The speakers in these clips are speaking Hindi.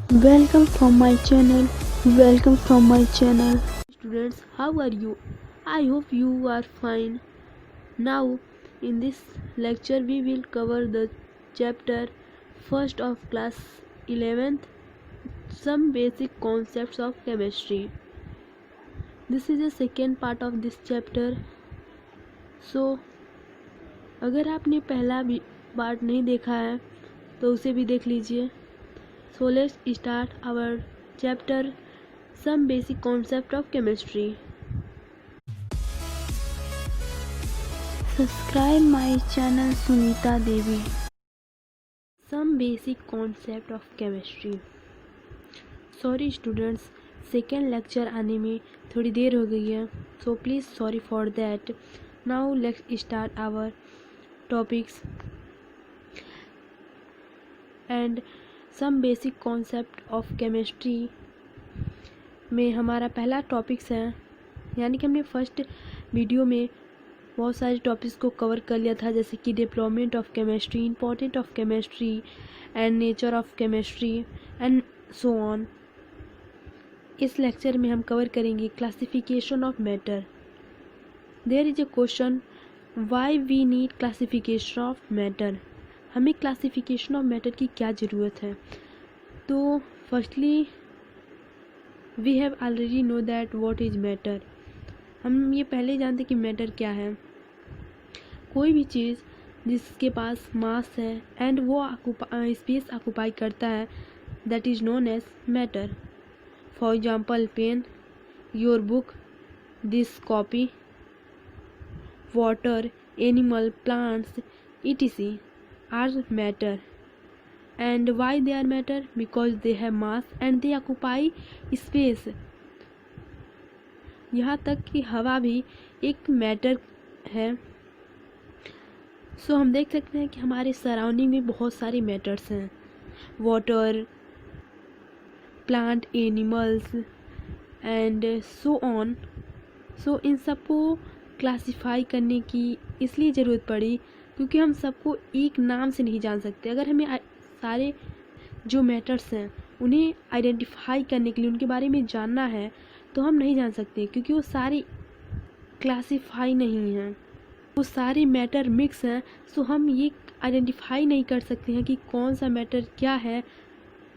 Welcome from my channel. Welcome from my channel. Students, how are you? I hope you are fine. Now, in this lecture, we will cover the chapter first of class 11th, some basic concepts of chemistry. This is the second part of this chapter. So, अगर आपने पहला पार्ट नहीं देखा है तो उसे भी देख लीजिए. So let's start our chapter, some basic concept of chemistry. Subscribe my channel Sunita Devi. Some basic concept of chemistry. Sorry students, second lecture आने में थोड़ी देर हो गई है, so please sorry for that. Now let's start our topics and some basic concept of chemistry में हमारा पहला टॉपिक्स है, यानी कि हमने फर्स्ट वीडियो में बहुत सारे टॉपिक्स को कवर कर लिया था, जैसे कि development of chemistry, important of chemistry and nature of chemistry and so on. इस लेक्चर में हम कवर करेंगे classification of matter. There is a question, why we need classification of matter. हमें क्लासिफिकेशन ऑफ मैटर की क्या ज़रूरत है. तो firstly we have already know that what is matter. हम ये पहले जानते कि मैटर क्या है. कोई भी चीज़ जिसके पास मास है एंड वो स्पेस ऑक्यूपाई करता है, that is known as matter. For example pen, your book, this copy, water, animal, plants, etc. are matter. And why they are matter? Because they have mass and they occupy space. यहाँ तक कि हवा भी एक मैटर है. सो हम देख सकते हैं कि हमारे सराउंडिंग में बहुत सारे मैटर्स हैं. Water, plant, animals and so on. So इन सबको क्लासिफाई करने की इसलिए ज़रूरत पड़ी क्योंकि हम सबको एक नाम से नहीं जान सकते. अगर हमें सारे जो मैटर्स हैं उन्हें आइडेंटिफाई करने के लिए उनके बारे में जानना है तो हम नहीं जान सकते, क्योंकि वो सारे क्लासिफाई नहीं हैं, वो सारे मैटर मिक्स हैं. सो हम ये आइडेंटिफाई नहीं कर सकते हैं कि कौन सा मैटर क्या है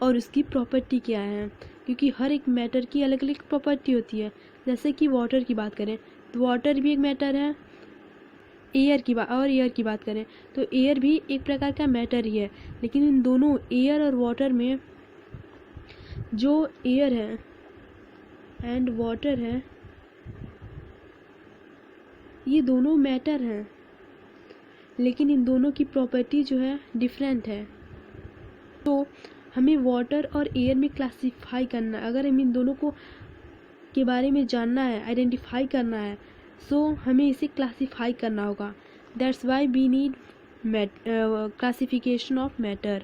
और उसकी प्रॉपर्टी क्या है, क्योंकि हर एक मैटर की अलग अलग प्रॉपर्टी होती है. जैसे कि वाटर की बात करें तो वाटर भी एक मैटर है. एयर की बात करें तो एयर भी एक प्रकार का मैटर ही है. लेकिन इन दोनों एयर और वाटर में जो एयर है एंड वाटर है, ये दोनों मैटर हैं, लेकिन इन दोनों की प्रॉपर्टी जो है डिफरेंट है. तो हमें वाटर और एयर में क्लासिफाई करना, अगर हम इन दोनों को के बारे में जानना है, आइडेंटिफाई करना है, सो हमें इसे क्लासिफाई करना होगा. That's why we need classification of matter.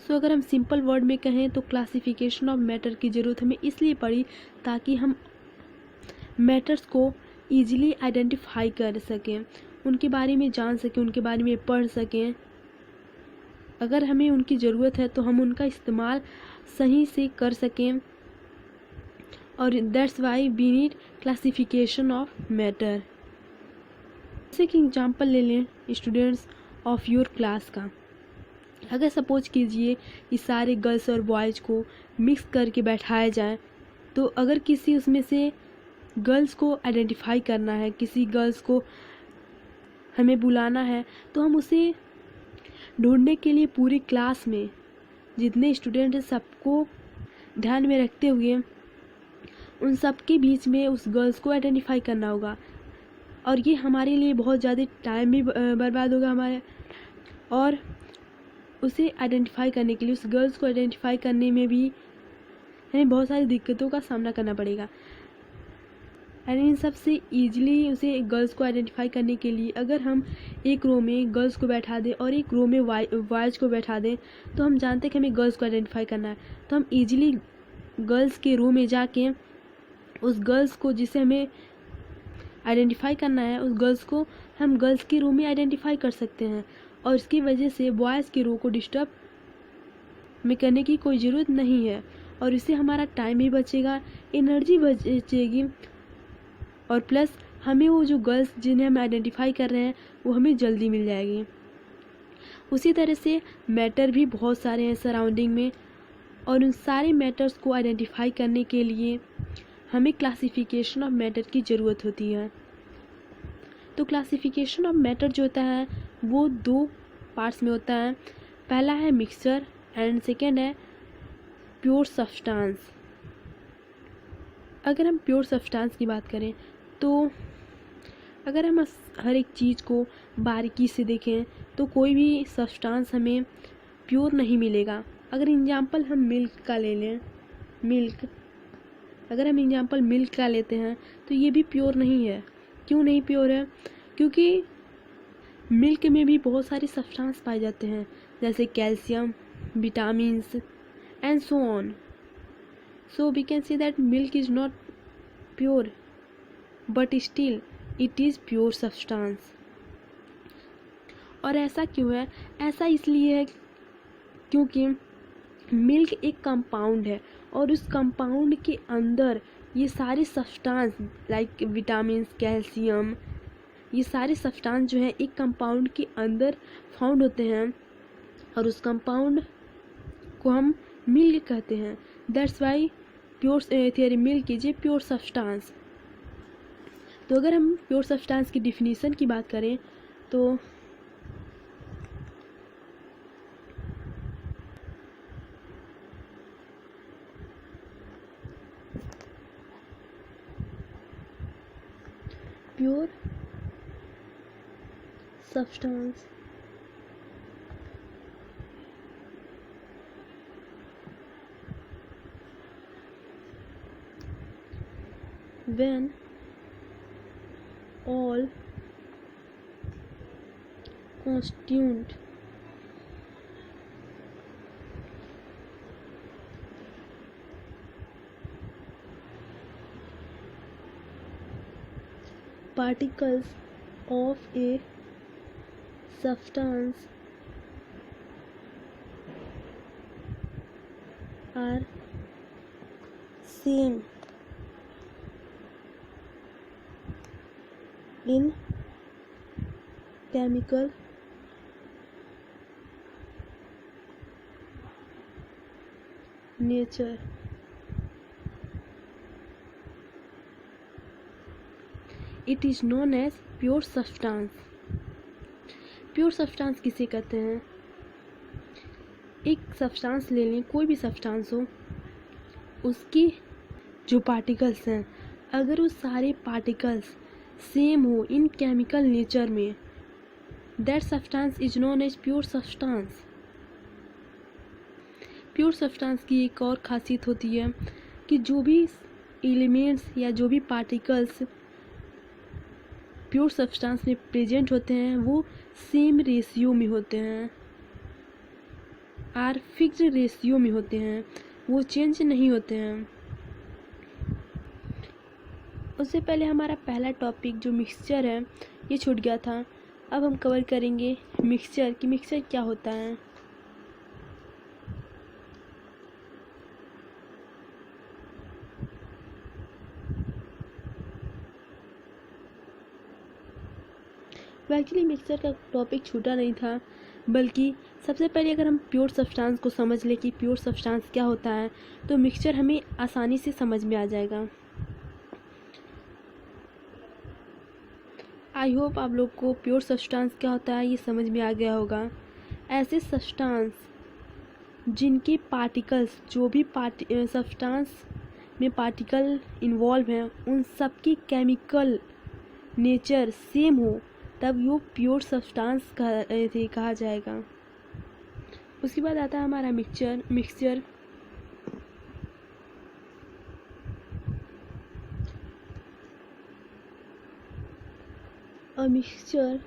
So अगर हम सिंपल वर्ड में कहें तो क्लासिफिकेशन ऑफ मैटर की ज़रूरत हमें इसलिए पड़ी ताकि हम मैटर्स को ईजिली आइडेंटिफाई कर सकें, उनके बारे में जान सकें, उनके बारे में पढ़ सकें. अगर हमें उनकी ज़रूरत है तो हम उनका इस्तेमाल सही से कर सकें. और that's why we need classification of matter. जैसे कि एग्जांपल ले लें स्टूडेंट्स ऑफ योर क्लास का. अगर सपोज कीजिए कि सारे गर्ल्स और बॉयज़ को मिक्स करके बैठाया जाए, तो अगर किसी उसमें से गर्ल्स को आइडेंटिफाई करना है, किसी गर्ल्स को हमें बुलाना है, तो हम उसे ढूंढने के लिए पूरी क्लास में जितने स्टूडेंट हैं सबको ध्यान में रखते हुए उन सब के बीच में उस गर्ल्स को आइडेंटिफाई करना होगा. और ये हमारे लिए बहुत ज़्यादा टाइम भी बर्बाद होगा हमारे, और उसे आइडेंटिफाई करने के लिए, उस गर्ल्स को आइडेंटिफाई करने में भी हमें बहुत सारी दिक्कतों का सामना करना पड़ेगा. एंड इन सब से ईजिली उसे गर्ल्स को आइडेंटिफाई करने के लिए अगर हम एक रो में गर्ल्स को बैठा दें और एक रो में बॉयज़ को बैठा दें, तो हम जानते हैं कि हमें गर्ल्स को आइडेंटिफाई करना है, तो हम ईजिली गर्ल्स के रो में जाके उस गर्ल्स को जिसे हमें आइडेंटिफाई करना है, उस गर्ल्स को हम गर्ल्स के रो में आइडेंटिफाई कर सकते हैं. और इसकी वजह से बॉयज़ के रो को डिस्टर्ब में करने की कोई ज़रूरत नहीं है, और इससे हमारा टाइम भी बचेगा, एनर्जी बचेगी, और प्लस हमें वो जो गर्ल्स जिन्हें हम आइडेंटिफाई कर रहे हैं वो हमें जल्दी मिल जाएगी। उसी तरह से मैटर भी बहुत सारे हैं सराउंडिंग में, और उन सारे मैटर्स को आइडेंटिफाई करने के लिए हमें क्लासिफिकेशन ऑफ मैटर की ज़रूरत होती है। तो क्लासिफिकेशन ऑफ मैटर जो होता है वो 2 पार्ट्स में होता है। पहला है मिक्सचर एंड सेकेंड है प्योर सब्सटेंस। अगर हम प्योर सब्सटेंस की बात करें तो अगर हम हर एक चीज़ को बारीकी से देखें तो कोई भी सब्सटेंस हमें प्योर नहीं मिलेगा। अगर एग्जांपल हम मिल्क का ले लें, अगर हम एग्जांपल मिल्क का लेते हैं तो ये भी प्योर नहीं है। क्यों नहीं प्योर है? क्योंकि मिल्क में भी बहुत सारे सब्सटेंस पाए जाते हैं, जैसे calcium, vitamins and so on. So we can say that milk is not pure but still it is pure substance. और ऐसा क्यों है? ऐसा इसलिए है क्योंकि मिल्क एक कंपाउंड है, और उस कंपाउंड के अंदर ये सारे सब्सटेंस लाइक विटामिन्स, कैल्शियम, ये सारे सब्सटेंस जो हैं एक कंपाउंड के अंदर फाउंड होते हैं, और उस कंपाउंड को हम मिल्क कहते हैं। That's why pure theory milk is a pure substance. तो अगर हम प्योर सब्सटेंस की डिफिनीशन की बात करें तो pure substance when all constituent particles of a substance are same in chemical nature, it is known as pure substance. Pure substance किसे कहते हैं? एक सब्सटेंस ले लें, कोई भी सब्सटेंस हो, उसकी जो पार्टिकल्स हैं अगर वो सारे पार्टिकल्स सेम हो इन केमिकल नेचर में, that substance is known as pure substance. Pure substance की एक और खासियत होती है कि जो भी एलिमेंट्स या जो भी पार्टिकल्स प्योर सब्सटेंस में प्रेजेंट होते हैं वो सेम रेशियो में होते हैं, आर फिक्स्ड रेशियो में होते हैं, वो चेंज नहीं होते हैं। उससे पहले हमारा पहला टॉपिक जो मिक्सचर है ये छूट गया था। अब हम कवर करेंगे मिक्सचर कि मिक्सचर क्या होता है। एक्चुअली मिक्सचर का टॉपिक छूटा नहीं था, बल्कि सबसे पहले अगर हम प्योर सब्सटेंस को समझ लें कि प्योर सब्सटेंस क्या होता है तो मिक्सचर हमें आसानी से समझ में आ जाएगा। आई होप आप लोग को प्योर सब्सटेंस क्या होता है ये समझ में आ गया होगा। ऐसे सब्सटेंस जिनके पार्टिकल्स, जो भी सब्सटेंस में पार्टिकल इन्वॉल्व हैं उन सब की केमिकल नेचर सेम हो तब वो प्योर सब्सटेंस कहा जाएगा। उसके बाद आता है हमारा mixture. A mixture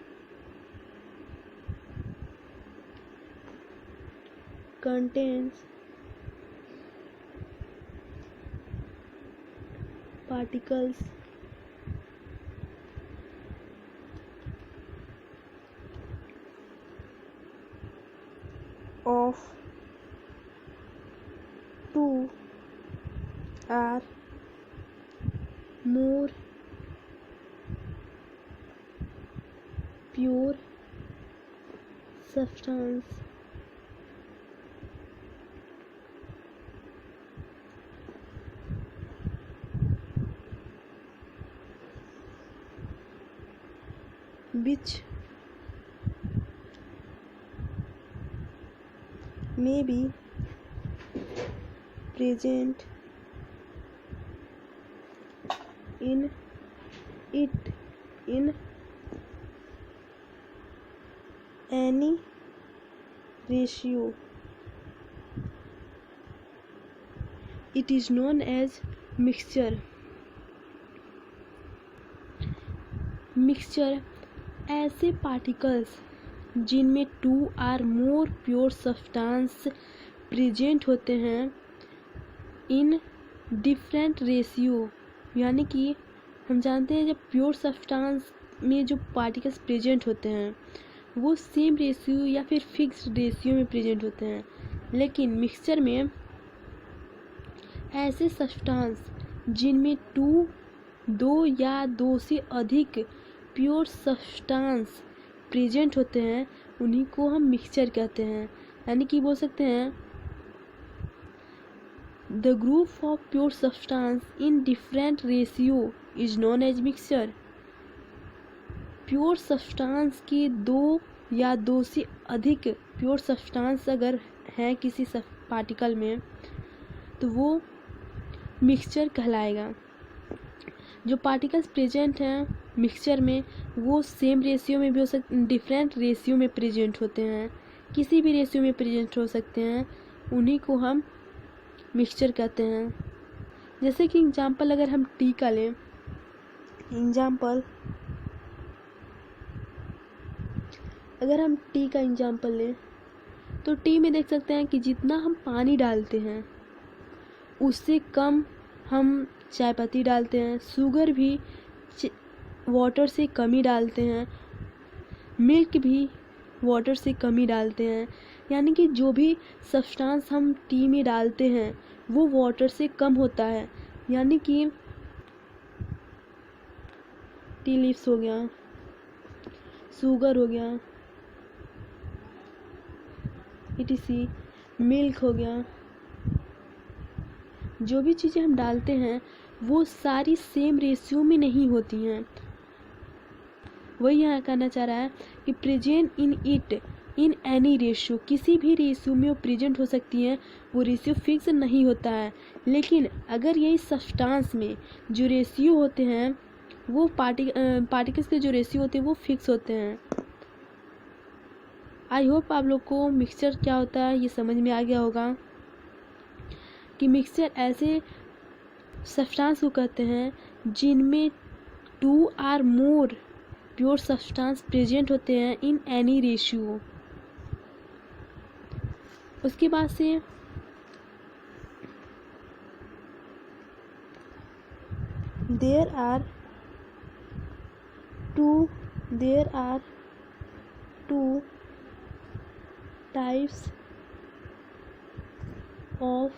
contains particles of 2 or more pure substance which may be present in it in any ratio. It is known as mixture. Mixture ऐसे पार्टिकल्स जिनमें 2 or more pure substance present होते हैं इन डिफरेंट रेशियो, यानी कि हम जानते हैं जब प्योर सब्सटेंस में जो पार्टिकल्स प्रेजेंट होते हैं वो सेम रेशियो या फिर फिक्स्ड रेशियो में प्रेजेंट होते हैं, लेकिन मिक्सचर में ऐसे सब्सटेंस जिनमें 2 या 2 से अधिक प्योर सब्सटेंस प्रेजेंट होते हैं उन्हीं को हम मिक्सचर कहते हैं। यानी कि बोल सकते हैं the group of pure substance in different ratio is known as mixture. Pure substance के 2 या 2 से अधिक प्योर सब्सटेंस अगर हैं किसी पार्टिकल में तो वो मिक्सचर कहलाएगा। जो पार्टिकल्स प्रेजेंट हैं मिक्सचर में वो सेम रेशियो में भी हो सकते, डिफरेंट रेशियो में प्रेजेंट होते हैं, किसी भी रेशियो में प्रेजेंट हो सकते हैं, उन्हीं को हम मिक्सचर कहते हैं। जैसे कि एग्जांपल अगर हम टी का लें, अगर हम टी का एग्जांपल लें तो टी में देख सकते हैं कि जितना हम पानी डालते हैं उससे कम हम चाय पत्ती डालते हैं, शुगर भी वाटर से कम ही डालते हैं, मिल्क भी वाटर से कम ही डालते हैं। यानी कि जो भी सब्सटेंस हम टी में डालते हैं वो वाटर से कम होता है। यानी कि टी लीव्स हो गया, शुगर हो गया, etc, मिल्क हो गया, जो भी चीज़ें हम डालते हैं वो सारी सेम रेशियो में नहीं होती हैं। वही यहाँ कहना चाह रहा है कि present in it in any ratio, किसी भी रेशियो में वो प्रेजेंट हो सकती है, वो रेशियो फिक्स नहीं होता है। लेकिन अगर यही सब्सटेंस में जो रेशियो होते हैं वो पार्टिकल्स के जो रेशियो होते हैं वो फिक्स होते हैं। आई होप आप लोग को मिक्सचर क्या होता है ये समझ में आ गया होगा कि मिक्सचर ऐसे सब्सटेंस को कहते हैं जिनमें 2 or more pure substance present होते हैं इन एनी रेशियो। उसके बाद से there are two types of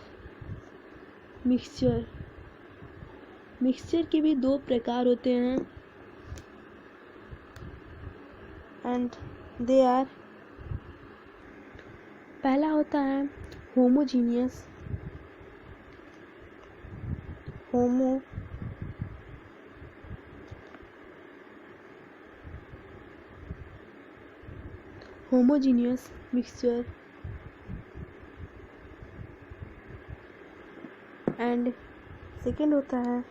mixture. Mixture के भी 2 प्रकार होते हैं एंड दे आर, पहला होता है होमोजीनियस मिक्सचर एंड सेकेंड होता है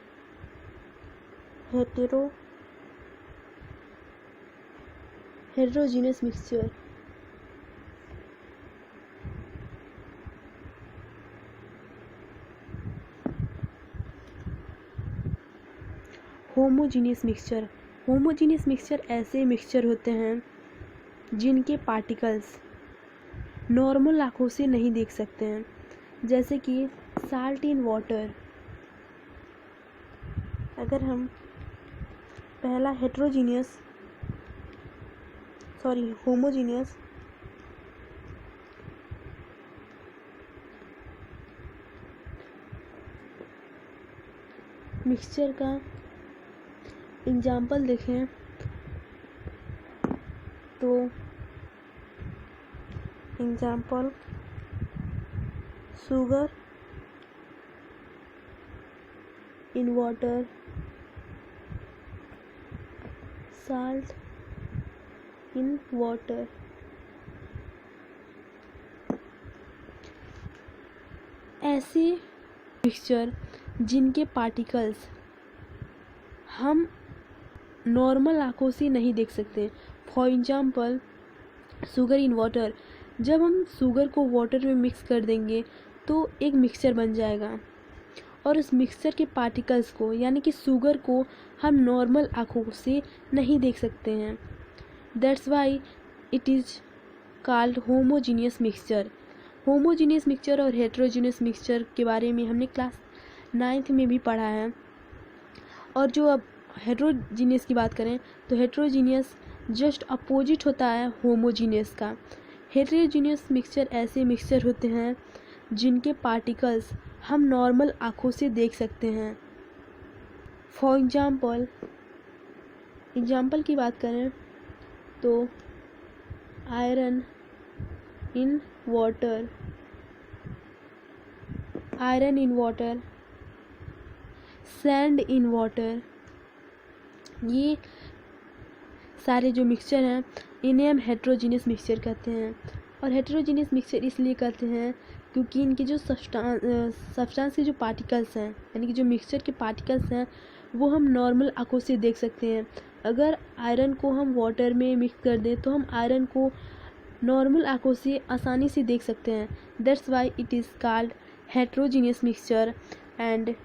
हेटेरोजीनियस मिक्सचर। होमोजीनियस मिक्सचर ऐसे मिक्सचर होते हैं जिनके पार्टिकल्स नॉर्मल आँखों से नहीं देख सकते हैं, जैसे कि साल्ट इन वाटर। अगर हम पहला मिक्सचर का एग्जाम्पल देखें तो example sugar in water, salt in water। ऐसे मिक्सचर जिनके पार्टिकल्स हम नॉर्मल आंखों से नहीं देख सकते, for example sugar in water. जब हम शुगर को वाटर में मिक्स कर देंगे तो एक मिक्सचर बन जाएगा और उस मिक्सचर के पार्टिकल्स को यानी कि शुगर को हम नॉर्मल आँखों से नहीं देख सकते हैं। That's why it is called homogeneous mixture. Homogeneous mixture और हेट्रोजीनियस मिक्सचर के बारे में हमने क्लास 9th में भी पढ़ा है। और जो अब हेट्रोजीनियस की बात करें तो हेट्रोजीनियस जस्ट अपोजिट होता है होमोजीनियस का। हेट्रोजीनियस मिक्सचर ऐसे मिक्सचर होते हैं जिनके पार्टिकल्स हम नॉर्मल आँखों से देख सकते हैं। फॉर एग्जाम्पल की बात करें तो iron in water, sand in water, ये सारे जो मिक्सचर हैं इन्हें हम हेट्रोजीनियस मिक्सचर कहते हैं। और हेट्रोजीनियस मिक्सचर इसलिए कहते हैं क्योंकि इनके जो सब्सटेंस के जो पार्टिकल्स हैं यानी कि जो मिक्सचर के पार्टिकल्स हैं वो हम नॉर्मल आँखों से देख सकते हैं। अगर आयरन को हम वाटर में मिक्स कर दें तो हम आयरन को नॉर्मल आँखों से आसानी से देख सकते हैं। That's why it is called heterogeneous mixture and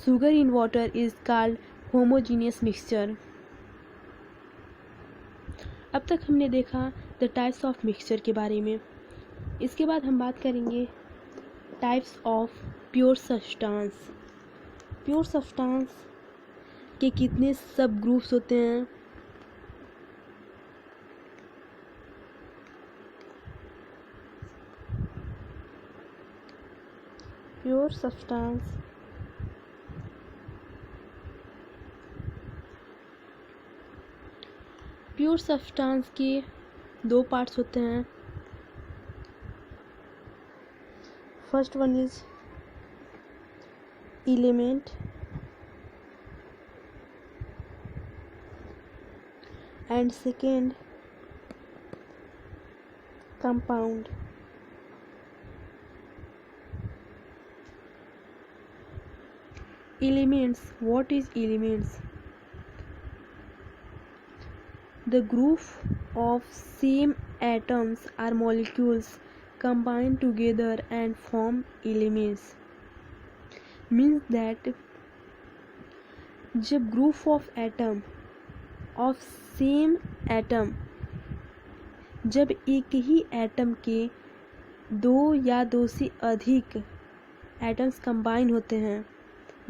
sugar in water is called homogeneous mixture. अब तक हमने देखा द टाइप्स ऑफ मिक्सचर के बारे में। इसके बाद हम बात करेंगे types of pure substance. Pure substance के कितने सब ग्रुप्स होते हैं। प्योर सब्सटेंस के 2 पार्ट्स होते हैं। First one is element and second compound. Elements. What is elements? The group of same atoms or molecules combine together and form elements. Means that जब group of same atom जब एक ही एटम के 2 या 2 से अधिक एटम्स कंबाइन होते हैं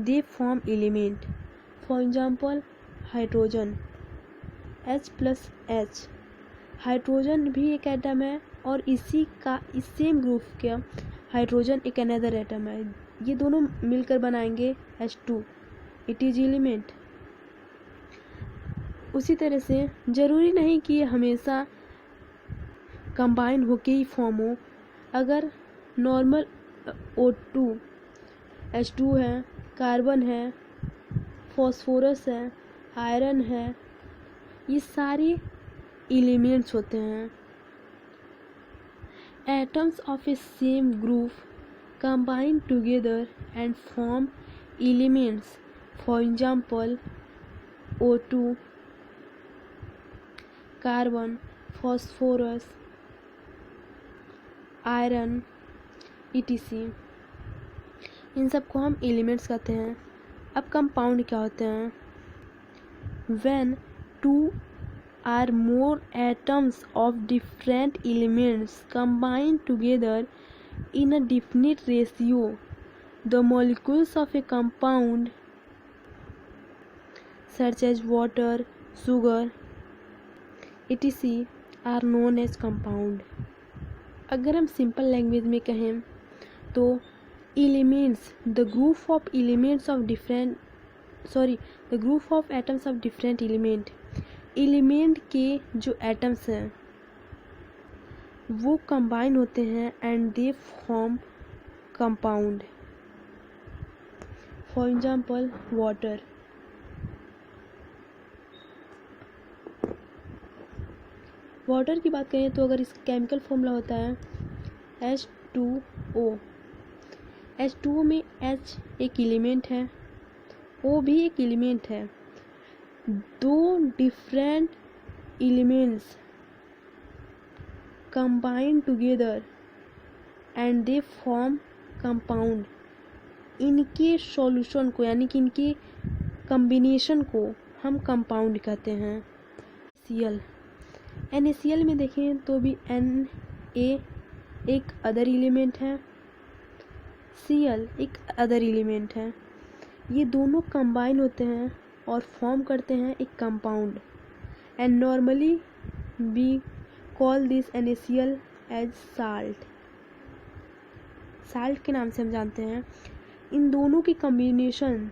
they form element। For example hydrogen H+H। Hydrogen भी एक एटम है और इस सेम ग्रुप का हाइड्रोजन एक अनदर एटम है। ये दोनों मिलकर बनाएंगे H2। It is element. उसी तरह से ज़रूरी नहीं कि ये हमेशा कंबाइन होके ही फॉर्म हो। अगर नॉर्मल O2 H2 है, कार्बन है, फॉस्फोरस है, आयरन है, ये सारे एलिमेंट्स होते हैं। Atoms of A same group combine together and form elements. For example O2, carbon, phosphorus, iron etc। इन सब को हम एलिमेंट्स कहते हैं। अब कंपाउंड क्या होते हैं? When 2 or more atoms of different elements combine together in a definite ratio, the molecules of a compound such as water, sugar etc are known as compound। अगर हम सिंपल लैंग्वेज में कहें तो elements, the group of elements of different the group of atoms of different element. Element के जो एटम्स हैं वो कंबाइन होते हैं and they form compound. For example water. Water की बात करें तो अगर इसका केमिकल फॉर्मूला होता है H2O। H2O में H एक एलिमेंट है, O भी एक एलिमेंट है। दो different elements combine together and they form compound. इनके सॉल्यूशन को यानी कि इनके कॉम्बिनेशन को हम कंपाउंड कहते हैं। NaCl में देखें तो भी Na एक अदर एलिमेंट है, Cl एक अदर एलिमेंट है। ये दोनों कंबाइन होते हैं और फॉर्म करते हैं एक compound and normally we call this NaCl as salt. Salt के नाम से हम जानते हैं। इन दोनों की कॉम्बिनेशन,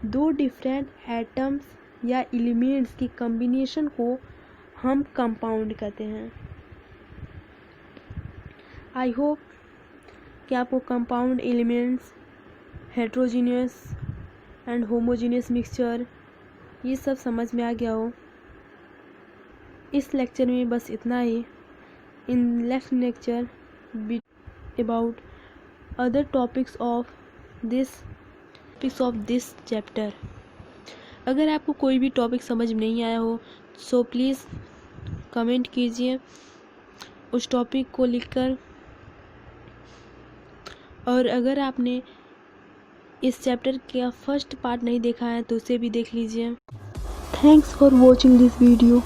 दो डिफरेंट एटम्स या एलिमेंट्स की कॉम्बिनेशन को हम कंपाउंड कहते हैं। आई होप कि आपको compound elements, heterogeneous and homogeneous mixture ये सब समझ में आ गया हो। इस लेक्चर में बस इतना ही। In next lecture be about other topics of this chapter. अगर आपको कोई भी टॉपिक समझ में नहीं आया हो सो प्लीज़ कमेंट कीजिए उस टॉपिक को लिखकर, और अगर आपने इस चैप्टर का फर्स्ट पार्ट नहीं देखा है तो उसे भी देख लीजिए। Thanks for watching this video.